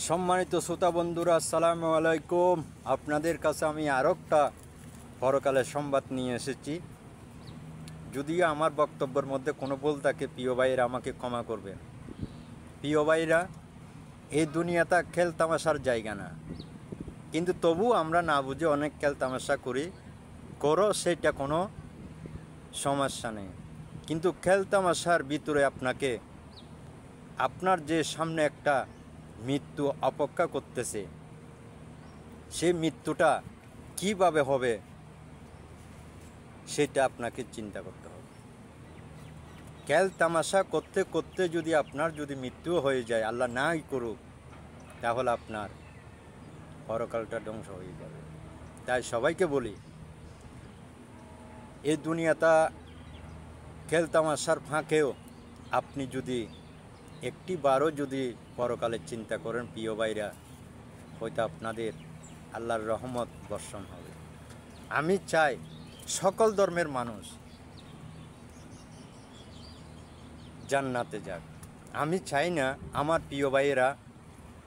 সম্মানিত শ্রোতা বন্ধুরা, আসসালামু আলাইকুম। আপনাদের কাছে আমি আরও একটা পরকালের সংবাদ নিয়ে এসেছি। যদিও আমার বক্তব্যের মধ্যে কোনো ভুল থাকে, প্রিয় ভাইয়েরা আমাকে ক্ষমা করবেন। প্রিয় ভাইরা, এই দুনিয়াটা খেল তামাশার জায়গা না, কিন্তু তবু আমরা না বুঝে অনেক খেল তামাশা করো, সেটা কোনো সমস্যা নেই। কিন্তু খেল তামাশার ভিতরে আপনার যে সামনে একটা মৃত্যু অপেক্ষা করতেছে, সেই মৃত্যুটা কিভাবে হবে সেটা আপনাকে চিন্তা করতে হবে। খেল তামাশা করতে করতে যদি মৃত্যু হয়ে যায়, আল্লাহ নাই করুক, তাহলে আপনার পরকালটা ধ্বংস হয়ে যাবে। তাই সবাইকে বলি, এই দুনিয়াটা খেল তামাশার ফাঁকেও আপনি যদি একটি বারও যদি পরকালের চিন্তা করেন, প্রিয় ভাইরা, হয়তো আপনাদের আল্লাহর রহমত বর্ষণ হবে। আমি চাই সকল ধর্মের মানুষ জান্নাতে যাক। আমি চাই না আমার প্রিয় ভাইয়েরা,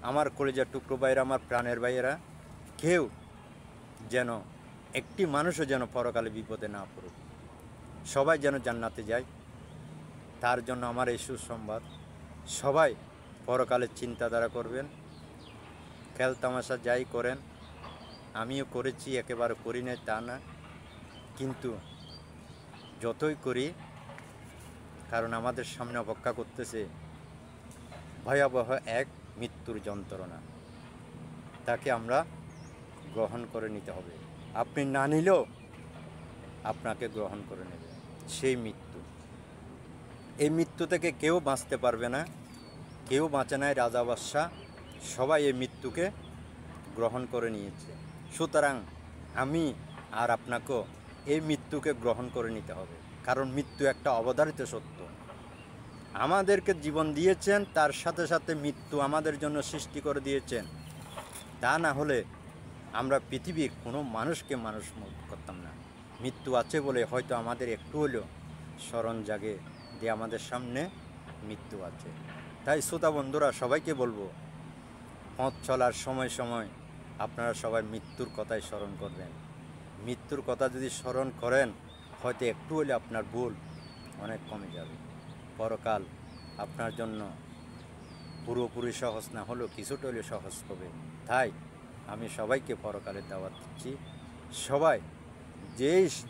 আমার কলেজার টুকরো ভাইয়েরা, আমার প্রাণের ভাইয়েরা, কেউ যেন একটি মানুষও যেন পরকালে বিপদে না পড়ুক। সবাই যেন জান্নাতে যায়, তার জন্য আমার এই সুসংবাদ। সবাই পরকালের চিন্তাধারা করবেন। খেল তামাশা যাই করেন, আমিও করেছি, একেবারে করি না তা না, কিন্তু যতই করি, কারণ আমাদের সামনে অপেক্ষা করতেছে ভয়াবহ এক মৃত্যুর যন্ত্রণা। তাকে আমরা গ্রহণ করে নিতে হবে। আপনি না নিলেও আপনাকে গ্রহণ করে নেবে সেই মৃত্যু। এই মৃত্যু থেকে কেউ বাঁচতে পারবে না, কেউ বাঁচে নাই। রাজা বাদশাহ সবাই এই মৃত্যুকে গ্রহণ করে নিয়েছে। সুতরাং আমি আর আপনাকেও এই মৃত্যুকে গ্রহণ করে নিতে হবে, কারণ মৃত্যু একটা অবধারিত সত্য। আমাদেরকে জীবন দিয়েছেন, তার সাথে সাথে মৃত্যু আমাদের জন্য সৃষ্টি করে দিয়েছেন। তা না হলে আমরা পৃথিবীর কোনো মানুষকে মানুষ করতাম না। মৃত্যু আছে বলে হয়তো আমাদের একটু হলেও স্মরণ জাগে যে আমাদের সামনে মৃত্যু আছে। তাই শ্রোতা বন্ধুরা, সবাইকে বলবো, পথ চলার সময় সময় আপনারা সবাই মৃত্যুর কথাই স্মরণ করবেন। মৃত্যুর কথা যদি স্মরণ করেন, হয়তো একটু হলে আপনার ভুল অনেক কমে যাবে। পরকাল আপনার জন্য পুরোপুরি সহজ না হলেও কিছুটা হলে সহজ হবে। তাই আমি সবাইকে পরকালের দাওয়াত দিচ্ছি। সবাই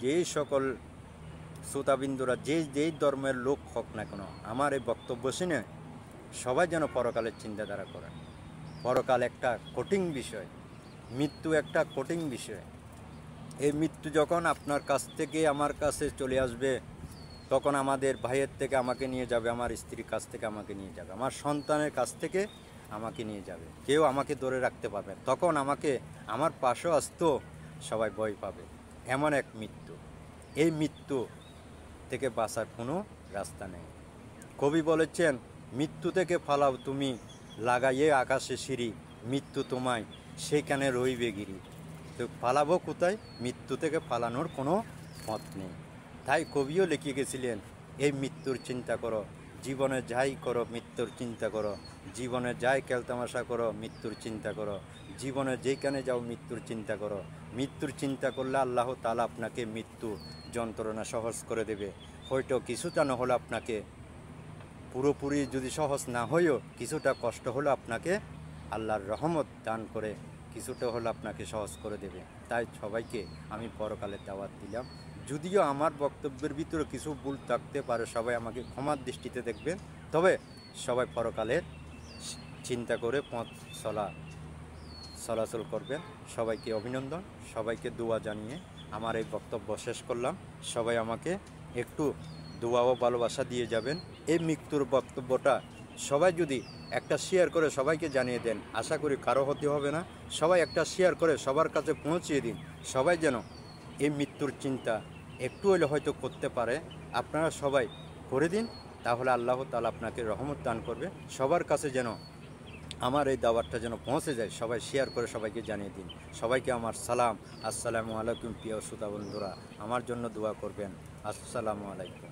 যেই সকল শ্রোতাবিন্দুরা যেই ধর্মের লোক হোক না কেন, আমার এই বক্তব্য শুনে সবাই যেন পরকালের চিন্তাধারা করেন। পরকাল একটা কঠিন বিষয়, মৃত্যু একটা কঠিন বিষয়। এই মৃত্যু যখন আপনার কাছ থেকে আমার কাছে চলে আসবে, তখন আমাদের ভাইয়ের থেকে আমাকে নিয়ে যাবে, আমার স্ত্রীর কাছ থেকে আমাকে নিয়ে যাবে, আমার সন্তানের কাছ থেকে আমাকে নিয়ে যাবে। কেউ আমাকে ধরে রাখতে পারবে, তখন আমাকে আমার পাশেও আসতেও সবাই ভয় পাবে। এমন এক মৃত্যু, এই মৃত্যু থেকে বাঁচার কোনো রাস্তা নেই। কবি বলেছেন, মৃত্যু থেকে ফালাও তুমি লাগাইয়ে আকাশে সিঁড়ি, মৃত্যু তোমায় সেখানে রইবে গিরি। তো পালাবো কোথায়? মৃত্যু থেকে পালানোর কোনো পথ নেই। তাই কবিও লিখে গেছিলেন, এই মৃত্যুর চিন্তা করো, জীবনে যাই করো মৃত্যুর চিন্তা করো, জীবনে যাই খেলতামাশা করো মৃত্যুর চিন্তা করো, জীবনে যেখানে যাও মৃত্যুর চিন্তা করো। মৃত্যুর চিন্তা করলে আল্লাহ তাআলা আপনাকে মৃত্যু যন্ত্রণা সহজ করে দেবে। হয়তো কিছুটা না হলে আপনাকে পুরোপুরি যদি সহজ না হয়েও কিছুটা কষ্ট হলে আপনাকে আল্লাহর রহমত দান করে কিছুটা হলে আপনাকে সহজ করে দেবে। তাই সবাইকে আমি পরকালের দাওয়াত দিলাম। যদিও আমার বক্তব্যের ভিতরে কিছু ভুল থাকতে পারে, সবাই আমাকে ক্ষমার দৃষ্টিতে দেখবেন। তবে সবাই পরকালের চিন্তা করে পথ চলাচল করবেন। সবাইকে অভিনন্দন, সবাইকে দোয়া জানিয়ে আমার এই বক্তব্য শেষ করলাম। সবাই আমাকে একটু দোয়া ও ভালোবাসা দিয়ে যাবেন। এই মৃত্যুর বক্তব্যটা সবাই যদি একটা শেয়ার করে সবাইকে জানিয়ে দেন, আশা করি কারো হতে হবে না। সবাই একটা শেয়ার করে সবার কাছে পৌঁছিয়ে দিন। সবাই যেন এই মৃত্যুর চিন্তা একটু হলে হয়তো করতে পারে। আপনারা সবাই করে দিন, তাহলে আল্লাহ তাআলা আপনাকে রহমত দান করবে। সবার কাছে যেন আমার এই দাওয়াতটা যেন পৌঁছে যায়, সবাই শেয়ার করে সবাইকে জানিয়ে দিন। সবাইকে আমার সালাম, আসসালামু আলাইকুম। প্রিয় শ্রোতা বন্ধুরা, আমার জন্য দোয়া করবেন। আসসালামু আলাইকুম।